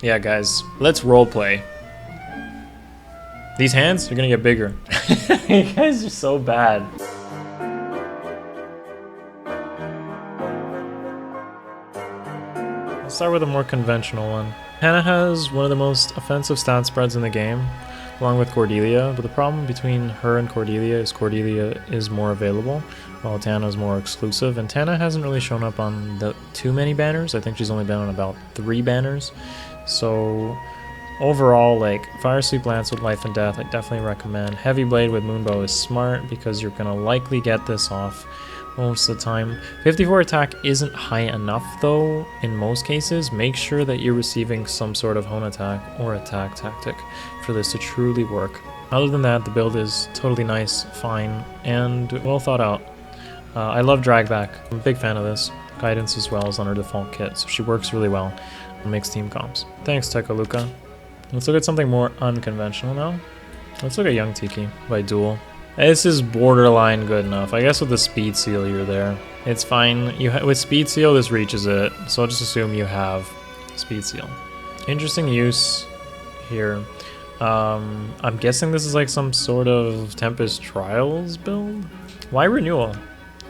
Yeah, guys, let's roleplay. These hands are gonna get bigger. You guys are so bad. I'll start with a more conventional one. Hannah has one of the most offensive stat spreads in the game, along with Cordelia, but the problem between her and Cordelia is more available, while Tana is more exclusive, and Tana hasn't really shown up on too many banners. I think she's only been on about 3 banners. So overall, like, Fire Sweep Lance with Life and Death, I definitely recommend. Heavy Blade with Moonbow is smart because you're gonna likely get this off most of the time. 54 attack isn't high enough though in most cases. Make sure that you're receiving some sort of hone attack or attack tactic for this to truly work. Other than that, the build is totally nice, fine, and well thought out. I love Dragback. I'm a big fan of this. Guidance as well as on her default kit, so she works really well on mixed team comps. Thanks, Teco Luca. Let's look at something more unconventional now. Let's look at Young Tiki by Duel. This is borderline good enough. I guess with the Speed Seal you're there. It's fine. With Speed Seal this reaches it, so I'll just assume you have Speed Seal. Interesting use here. I'm guessing this is like some sort of Tempest Trials build? Why Renewal?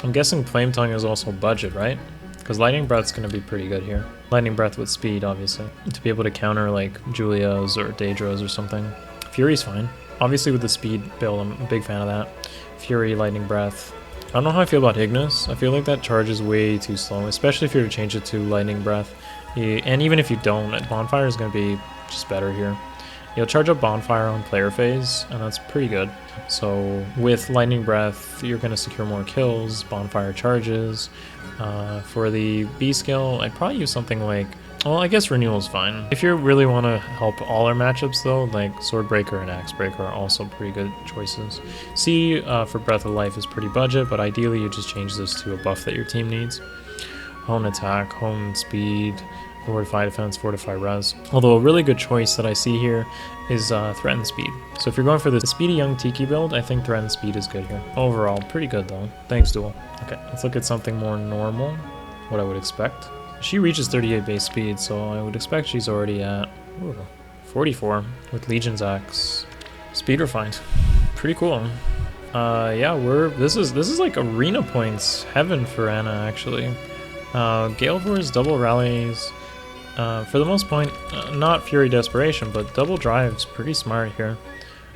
I'm guessing Flame Tongue is also budget, right? Because Lightning Breath's going to be pretty good here. Lightning Breath with speed, obviously. To be able to counter like Julia's or Daedra's or something. Fury's fine. Obviously with the speed build, I'm a big fan of that. Fury, Lightning Breath. I don't know how I feel about Ignis. I feel like that charges way too slow, especially if you were to change it to Lightning Breath. And even if you don't, Bonfire is going to be just better here. You'll charge up Bonfire on player phase, and that's pretty good. So with Lightning Breath, you're going to secure more kills, Bonfire charges. For the B skill, I'd probably use something like, well, I guess Renewal's fine. If you really want to help all our matchups though, like Swordbreaker and Axebreaker are also pretty good choices. C for Breath of Life is pretty budget, but ideally you just change this to a buff that your team needs. Hone Attack, Hone Speed, Fortify Defense, Fortify Res. Although a really good choice that I see here is Threaten Speed. So if you're going for the speedy Young Tiki build, I think Threaten Speed is good here. Overall, pretty good though. Thanks, Duel. Okay, let's look at something more normal, what I would expect. She reaches 38 base speed, so I would expect she's already at 44 with Legion's Axe. Speed refined. Pretty cool. Yeah, this is like arena points heaven for Anna actually. Gale Force, double rallies. For the most point, not Fury Desperation, but double drive's pretty smart here.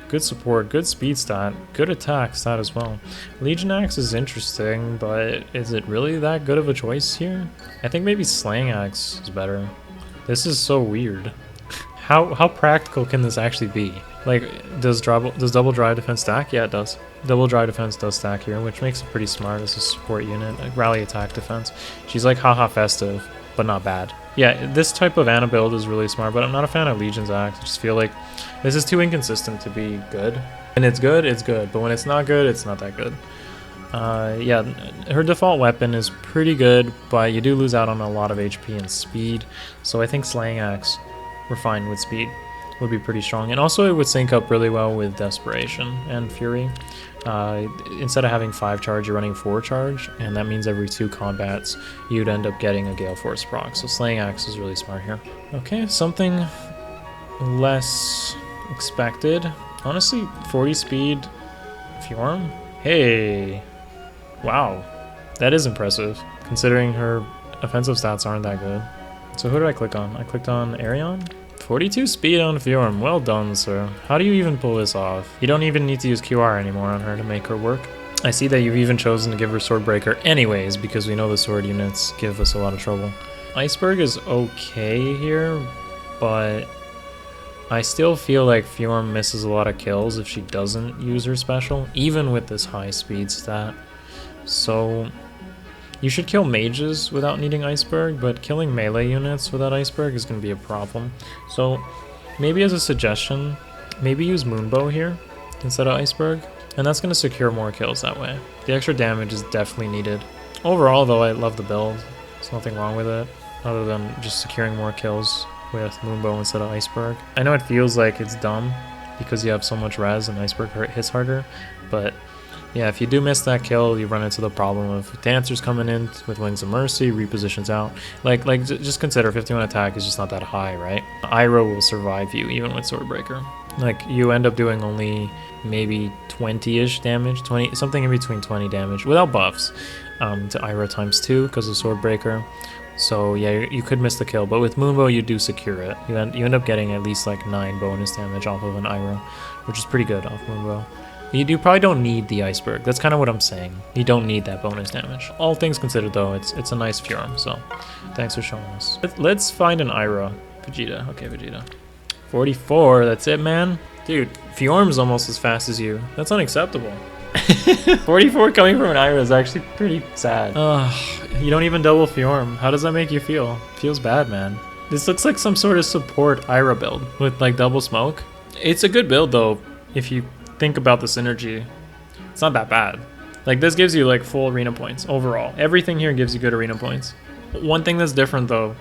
Good support, good speed stat, good attack stat as well. Legion Axe is interesting, but is it really that good of a choice here? I think maybe Slaying Axe is better. This is so weird. How practical can this actually be? Like, does double drive defense stack? Yeah, it does. Double drive defense does stack here, which makes it pretty smart as a support unit. Like rally attack defense. She's like haha festive, but not bad. Yeah, this type of Anna build is really smart, but I'm not a fan of Legion's Axe. I just feel like this is too inconsistent to be good. And it's good, but when it's not good, it's not that good. Yeah, her default weapon is pretty good, but you do lose out on a lot of HP and speed. So I think Slaying Axe, we're fine with speed, would be pretty strong. And also it would sync up really well with Desperation and Fury. Instead of having 5 charge, you're running 4 charge, and that means every 2 combats you'd end up getting a Gale Force proc. So Slaying Axe is really smart here. Okay, something less expected. Honestly, 40 speed Fjorm? Hey! Wow. That is impressive, considering her offensive stats aren't that good. So who did I click on? I clicked on Arion? 42 speed on Fjorm. Well done, sir. How do you even pull this off? You don't even need to use QR anymore on her to make her work. I see that you've even chosen to give her Swordbreaker anyways, because we know the sword units give us a lot of trouble. Iceberg is okay here, but I still feel like Fjorm misses a lot of kills if she doesn't use her special, even with this high speed stat. So you should kill mages without needing Iceberg, but killing melee units without Iceberg is going to be a problem. So maybe as a suggestion, maybe use Moonbow here instead of Iceberg, and that's going to secure more kills that way. The extra damage is definitely needed. Overall though, I love the build. There's nothing wrong with it, other than just securing more kills with Moonbow instead of Iceberg. I know it feels like it's dumb because you have so much res and Iceberg hits harder, but yeah, if you do miss that kill, you run into the problem of dancers coming in with Wings of Mercy, repositions out. Just consider 51 attack is just not that high, right? Iroh will survive you even with Swordbreaker. Like, you end up doing only maybe 20-ish damage, 20, something in between 20 damage without buffs to Iroh ×2 because of Swordbreaker. So yeah, you could miss the kill, but with Moonbow you do secure it. You end up getting at least like 9 bonus damage off of an Iroh, which is pretty good off Moonbow. You probably don't need the Iceberg. That's kind of what I'm saying. You don't need that bonus damage. All things considered, though, it's a nice Fjorm. So, thanks for showing us. Let's find an Iroh. Vegeta. Okay, Vegeta. 44. That's it, man. Dude, Fjorm's almost as fast as you. That's unacceptable. 44 coming from an Iroh is actually pretty sad. You don't even double Fjorm. How does that make you feel? Feels bad, man. This looks like some sort of support Iroh build with like double smoke. It's a good build, though, if you think about the synergy. It's not that bad. Like, this gives you like full arena points overall. Everything here gives you good arena points. One thing that's different though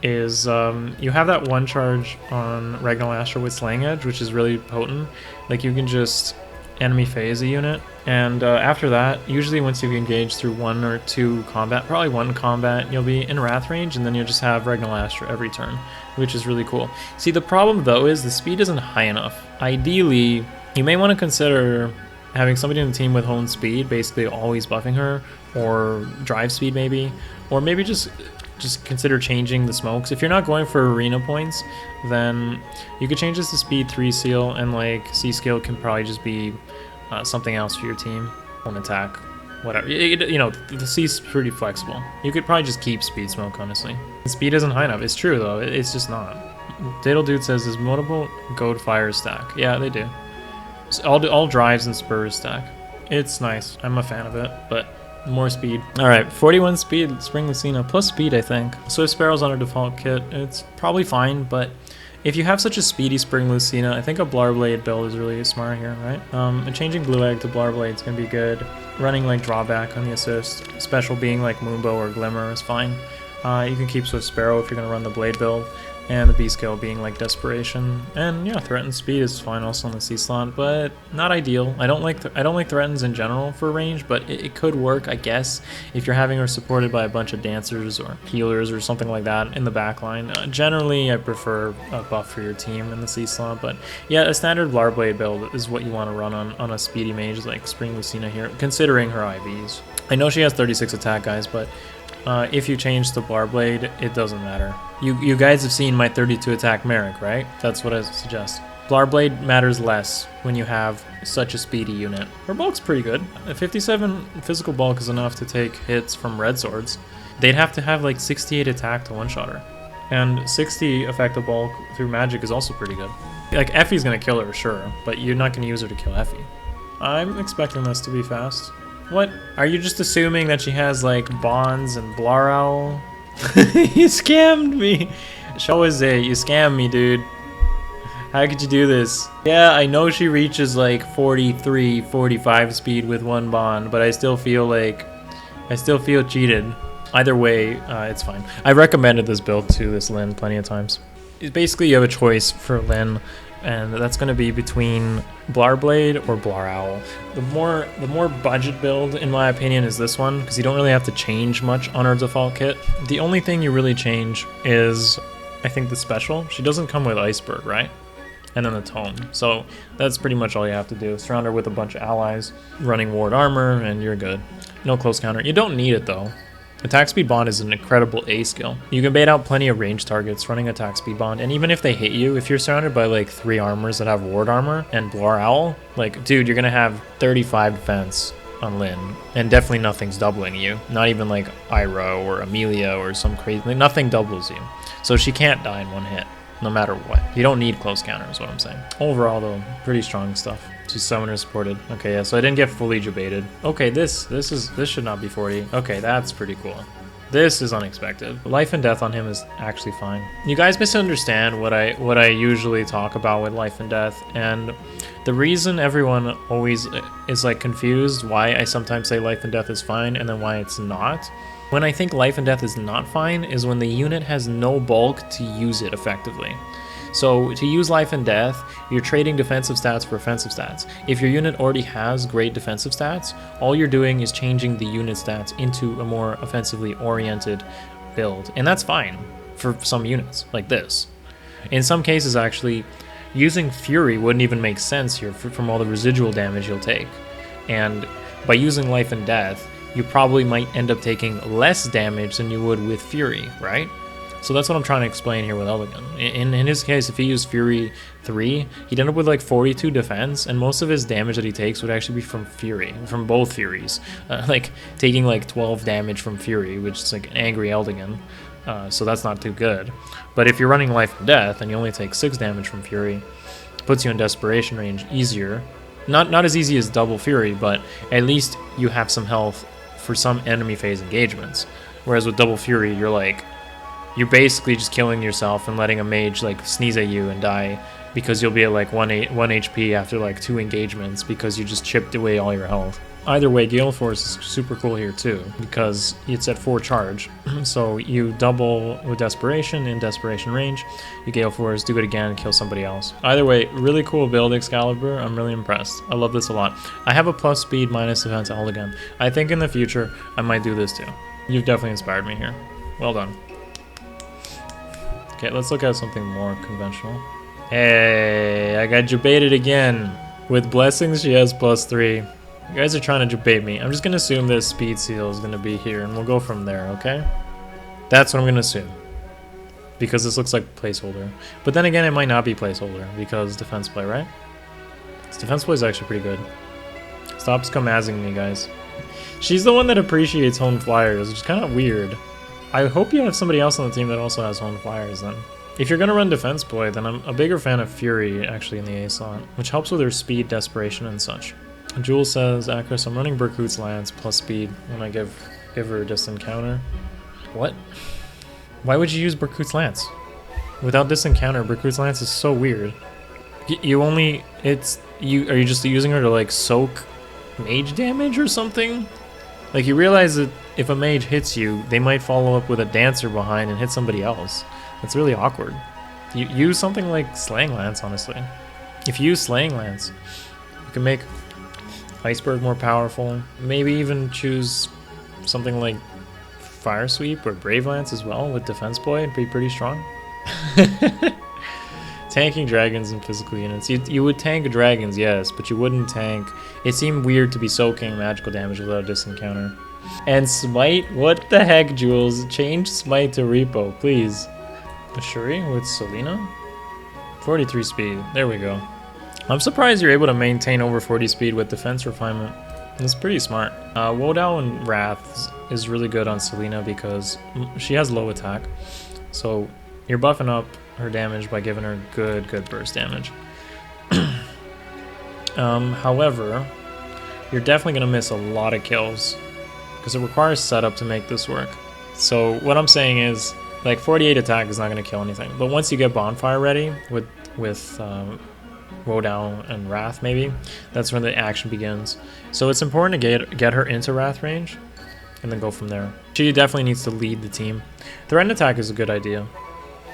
is you have that one charge on Regnal Astra with Slaying Edge, which is really potent. Like, you can just enemy phase a unit, and after that, usually once you've engaged through 1 or 2 combat, probably 1 combat, you'll be in Wrath range, and then you'll just have Regnal Astra every turn, which is really cool. See, the problem though is the speed isn't high enough. Ideally, you may want to consider having somebody in the team with honed speed, basically always buffing her, or drive speed maybe, or maybe just consider changing the smokes. If you're not going for arena points, then you could change this to speed 3 seal, and like C skill can probably just be something else for your team. Hone attack, whatever. You know, the C's pretty flexible. You could probably just keep speed smoke, honestly. The speed isn't high enough. It's true though, it's just not. Daedal Dude says, is multiple gold fire stack? Yeah, they do. All drives and spurs stack. It's nice. I'm a fan of it, but more speed. Alright, 41 speed, Spring Lucina, plus speed, I think. Swift Sparrow's on our default kit. It's probably fine, but if you have such a speedy Spring Lucina, I think a Blarblade build is really smart here, right? And changing Blue Egg to Blarblade's is going to be good. Running like drawback on the assist, special being like Moonbow or Glimmer is fine. You can keep Swift Sparrow if you're going to run the Blade build. And the B skill being like Desperation, and yeah, Threatened Speed is fine also on the C slot, but not ideal. I don't like Threatens in general for range, but it could work, I guess, if you're having her supported by a bunch of dancers or healers or something like that in the backline. Generally, I prefer a buff for your team in the C slot, but yeah, a standard Blarblade build is what you want to run on a speedy mage like Spring Lucina here, considering her IVs. I know she has 36 attack, guys, but if you change to Blarblade, it doesn't matter. You guys have seen my 32 attack Merrick, right? That's what I suggest. Blarblade matters less when you have such a speedy unit. Her bulk's pretty good. A 57 physical bulk is enough to take hits from red swords. They'd have to have like 68 attack to one-shot her. And 60 effective bulk through magic is also pretty good. Like, Effie's gonna kill her, sure, but you're not gonna use her to kill Effie. I'm expecting this to be fast. What? Are you just assuming that she has, like, Bonds and Blarowl? You scammed me! Showaze, you scammed me, dude. How could you do this? Yeah, I know she reaches, like, 43, 45 speed with 1 Bond, but I still feel cheated. Either way, it's fine. I recommended this build to this Lyn plenty of times. Basically, you have a choice for Lyn, and that's going to be between Blarblade or Blarowl. The more budget build, in my opinion, is this one, because you don't really have to change much on her default kit. The only thing you really change is, I think, the special. She doesn't come with Iceberg, right? And then the tome. So that's pretty much all you have to do. Surround her with a bunch of allies, running ward armor, and you're good. No close counter. You don't need it, though. Attack Speed Bond is an incredible A skill. You can bait out plenty of range targets running Attack Speed Bond, and even if they hit you, if you're surrounded by like 3 armors that have ward armor and Blarowl, like, dude, you're gonna have 35 defense on Lyn, and definitely nothing's doubling you. Not even like Iroh or Amelia or some crazy, like, nothing doubles you. So she can't die in 1 hit, no matter what. You don't need close counter is what I'm saying. Overall though, pretty strong stuff. She's summoner supported. Okay, yeah, so I didn't get fully debated. Okay, this should not be 40. Okay, that's pretty cool. This is unexpected. Life and Death on him is actually fine. You guys misunderstand what I usually talk about with Life and Death, and the reason everyone always is like confused why I sometimes say Life and Death is fine and then why it's not. When I think Life and Death is not fine is when the unit has no bulk to use it effectively. So to use life and death, you're trading defensive stats for offensive stats. If your unit already has great defensive stats, all you're doing is changing the unit stats into a more offensively oriented build. And that's fine for some units like this. In some cases, actually, using Fury wouldn't even make sense here from all the residual damage you'll take. And by using life and death, you probably might end up taking less damage than you would with Fury, right? So that's what I'm trying to explain here with Elegant. In his case, if he used Fury 3, he'd end up with like 42 defense, and most of his damage that he takes would actually be from Fury, from both Furies. Like taking like 12 damage from Fury, which is like an angry Elegant. So that's not too good. But if you're running Life and Death and you only take 6 damage from Fury, puts you in desperation range easier. Not as easy as double Fury, but at least you have some health for some enemy phase engagements. Whereas with double Fury, you're basically just killing yourself and letting a mage like sneeze at you and die, because you'll be at like 1 HP after like 2 engagements because you just chipped away all your health. Either way, Gale Force is super cool here too, because it's at 4 charge. So you double with Desperation in Desperation range, you Gale Force, do it again, kill somebody else. Either way, really cool build, Excalibur. I'm really impressed. I love this a lot. I have a plus speed, minus defense Elegant. I think in the future, I might do this too. You've definitely inspired me here. Well done. Okay, let's look at something more conventional. Hey, I got jebaited again. With Blessings, she has plus 3. You guys are trying to debate me. I'm just going to assume this speed seal is going to be here, and we'll go from there, okay? That's what I'm going to assume. Because this looks like placeholder. But then again, it might not be placeholder, because defense play, right? This defense play is actually pretty good. Stop scum-azzing me, guys. She's the one that appreciates home flyers, which is kind of weird. I hope you have somebody else on the team that also has home flyers, then. If you're going to run defense play, then I'm a bigger fan of Fury, actually, in the A slot, which helps with her speed, desperation, and such. Jules says, Akariss, I'm running Berkut's Lance plus speed when I give her a distant counter. What? Why would you use Berkut's Lance? Without distant counter, Berkut's Lance is so weird. Are you just using her to like soak mage damage or something? Like, you realize that if a mage hits you, they might follow up with a dancer behind and hit somebody else. That's really awkward. You use something like Slaying Lance, honestly. If you use Slaying Lance, you can make Iceberg more powerful. Maybe even choose something like Fire Sweep or Brave Lance as well with Defense Boy and be pretty strong. Tanking dragons and physical units. You would tank dragons, yes, but you wouldn't tank... It seemed weird to be soaking magical damage without a distant counter. And Smite? What the heck, Jules? Change Smite to Repo, please. Shuri with Selena? 43 speed. There we go. I'm surprised you're able to maintain over 40 speed with defense refinement. That's pretty smart. Wodao and Wrath is really good on Selena because she has low attack. So you're buffing up her damage by giving her good burst damage. However, you're definitely going to miss a lot of kills because it requires setup to make this work. So what I'm saying is, like, 48 attack is not going to kill anything. But once you get Bonfire ready with Wodao and Wrath, maybe, that's when the action begins. So it's important to get her into Wrath range and then go from there. She definitely needs to lead the team. Threatened attack is a good idea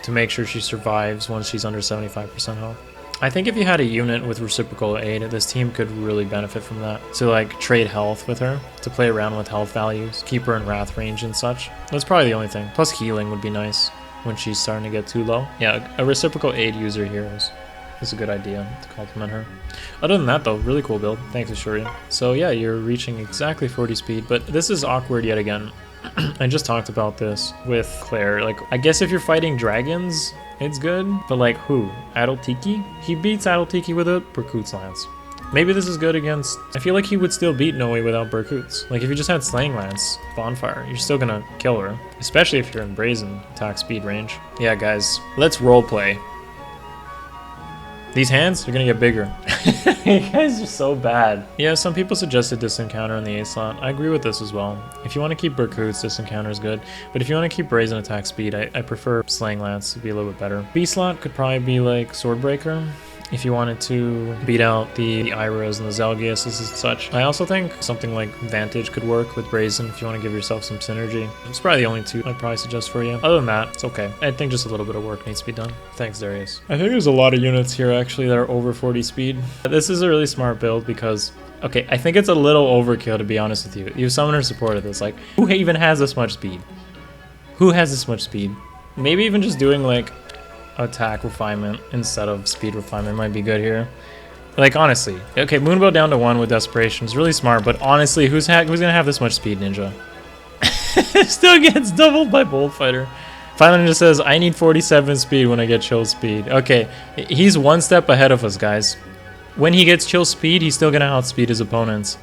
to make sure she survives once she's under 75% health. I think if you had a unit with reciprocal aid, this team could really benefit from that. To like trade health with her, to play around with health values, keep her in Wrath range and such. That's probably the only thing. Plus healing would be nice when she's starting to get too low. Yeah, a reciprocal aid user here is a good idea to complement her. Other than that though, really cool build. Thanks, Ashuri. So yeah, you're reaching exactly 40 speed, but this is awkward yet again. I just talked about this with Claire. Like, I guess if you're fighting dragons, it's good, but like who? Adeltiki? He beats Adeltiki with a Berkut's Lance. Maybe this is good against... I feel like he would still beat Noe without Berkut's. Like if you just had Slaying Lance, Bonfire, you're still gonna kill her. Especially if you're in Brazen attack speed range. Yeah guys, let's roleplay. These hands are gonna get bigger. You guys are so bad. Yeah, some people suggested distant counter in the A slot. I agree with this as well. If you want to keep Berkut's, distant counter is good. But if you want to keep Brazen attack speed, I prefer Slaying Lance to be a little bit better. B slot could probably be like Swordbreaker. if you wanted to beat out the Iras and the Zelgiuses and such. I also think something like Vantage could work with Brazen if you want to give yourself some synergy. It's probably the only two I'd probably suggest for you. Other than that, it's okay. I think just a little bit of work needs to be done. Thanks, Darius. I think there's a lot of units here actually that are over 40 speed. This is a really smart build because, okay, I think it's a little overkill to be honest with you. You summoner supported this. Like, who even has this much speed? Who has this much speed? Maybe even just doing like attack refinement instead of speed refinement might be good here. Like, honestly, okay, Moonbow down to 1 with desperation is really smart, but honestly, who's gonna have this much speed, Ninja? Still gets doubled by Bullfighter. Final Ninja says, I need 47 speed when I get chill speed. Okay, he's one step ahead of us, guys. When he gets chill speed, he's still gonna outspeed his opponents.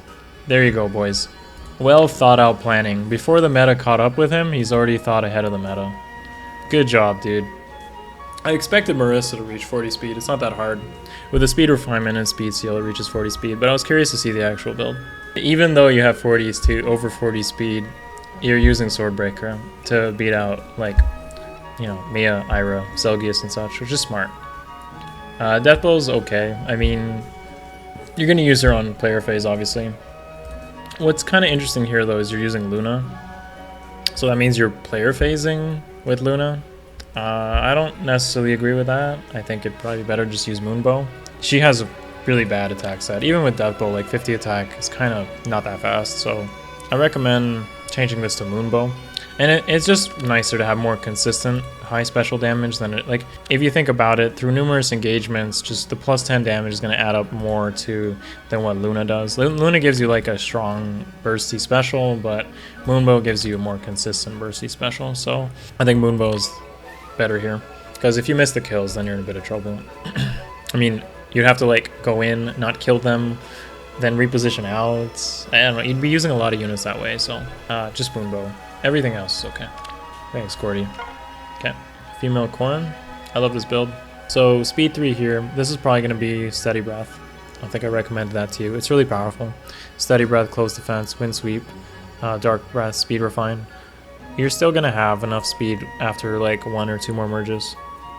There you go, boys. Well thought out planning. Before the meta caught up with him, he's already thought ahead of the meta. Good job, dude. I expected Marissa to reach 40 speed. It's not that hard. With a speed refinement and speed seal, it reaches 40 speed, but I was curious to see the actual build. Even though you have 40s to over 40 speed, you're using Swordbreaker to beat out, like, you know, Mia, Ira, Zelgius and such, which is smart. Deathbow's okay. I mean, you're going to use her on player phase, obviously. What's kind of interesting here, though, is you're using Luna. So that means you're player phasing with Luna. I don't necessarily agree with that. I think it'd probably be better just use Moonbow. She has a really bad attack set. Even with Deathbow, like 50 attack is kind of not that fast. So I recommend changing this to Moonbow. And it's just nicer to have more consistent high special damage than it. Like, if you think about it, through numerous engagements, just the plus 10 damage is going to add up more than what Luna does. Luna gives you like a strong bursty special, but Moonbow gives you a more consistent bursty special. So I think Moonbow is better here, because if you miss the kills, then you're in a bit of trouble. I mean, you'd have to like go in, not kill them, then reposition out. I don't know, you'd be using a lot of units that way. So just Moonbow. Everything else is okay. Thanks, Cordy. Okay, female Corrin. I love this build. So speed 3 here. This is probably going to be Steady Breath. I think I recommended that to you. It's really powerful. Steady Breath, Close Defense, Wind Sweep, Dark Breath, Speed Refine. You're still going to have enough speed after like 1 or 2 more merges.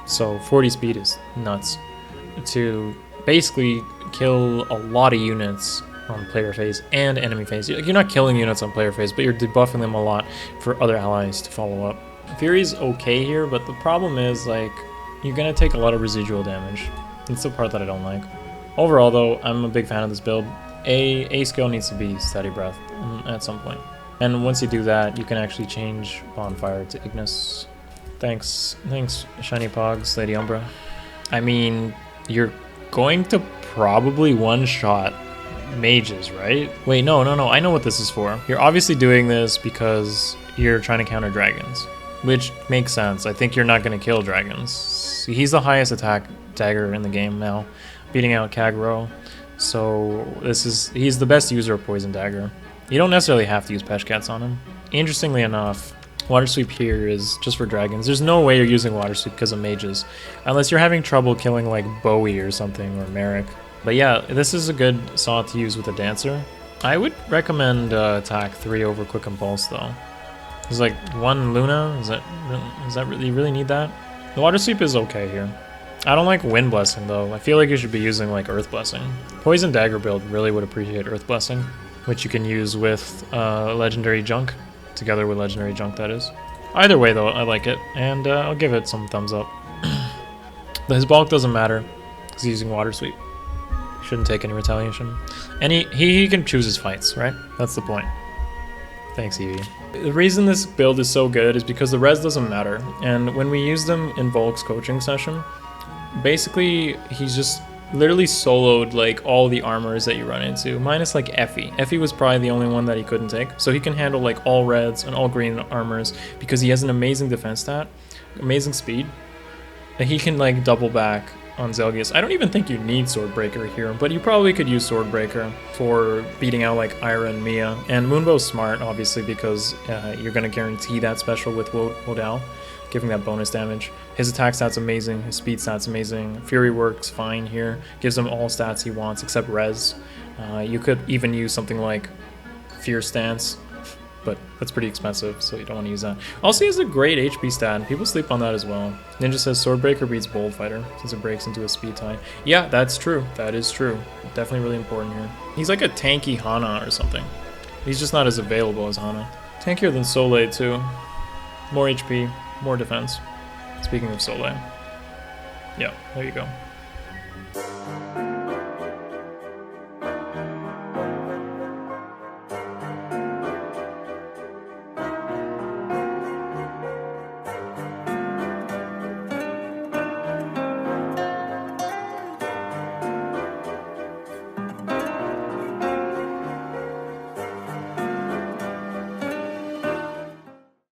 So 40 speed is nuts to basically kill a lot of units on player phase and enemy phase. You're not killing units on player phase, but you're debuffing them a lot for other allies to follow up. Fury's okay here, but the problem is like you're going to take a lot of residual damage. It's the part that I don't like. Overall though, I'm a big fan of this build. A skill needs to be Steady Breath at some point. And once you do that, you can actually change Bonfire to Ignis. Thanks, Shiny Pogs, Lady Umbra. I mean, you're going to probably one-shot mages, right? Wait, no, I know what this is for. You're obviously doing this because you're trying to counter dragons, which makes sense. I think you're not going to kill dragons. He's the highest attack dagger in the game now, beating out Kagero. So he's the best user of Poison Dagger. You don't necessarily have to use Peshcats on him. Interestingly enough, Water Sweep here is just for dragons. There's no way you're using Water Sweep because of mages, unless you're having trouble killing like Bowie or something, or Merrick. But yeah, this is a good saw to use with a Dancer. I would recommend attack 3 over Quick Impulse though. There's like 1 Luna, you really need that? The Water Sweep is okay here. I don't like Wind Blessing though. I feel like you should be using like Earth Blessing. Poison Dagger build really would appreciate Earth Blessing, which you can use with Legendary Junk, together with Legendary Junk, that is. Either way, though, I like it, and I'll give it some thumbs up. His bulk doesn't matter, because he's using Water Sweep. Shouldn't take any retaliation. And he can choose his fights, right? That's the point. Thanks, Evie. The reason this build is so good is because the res doesn't matter, and when we use them in Volk's coaching session, basically, he's just literally soloed like all the armors that you run into, minus like Effie. Effie was probably the only one that he couldn't take, so he can handle like all reds and all green armors because he has an amazing defense stat, amazing speed, and he can like double back on Zelgius. I don't even think you need Swordbreaker here, but you probably could use Swordbreaker for beating out like Ira and Mia. And Moonbow's smart, obviously, because you're going to guarantee that special with Wodao, giving that bonus damage. His attack stat's amazing, his speed stat's amazing. Fury works fine here, gives him all stats he wants except res. You could even use something like Fear Stance but that's pretty expensive, so you don't want to use that. Also, he has a great HP stat. People sleep on that as well. Ninja says Swordbreaker beats Bold Fighter since it breaks into a speed tie. Yeah, that's true. That is true. Definitely really important here. He's like a tanky Hana or something. He's just not as available as Hana. Tankier than Soleil too. More HP, more defense. Speaking of Soleil. Yeah, there you go.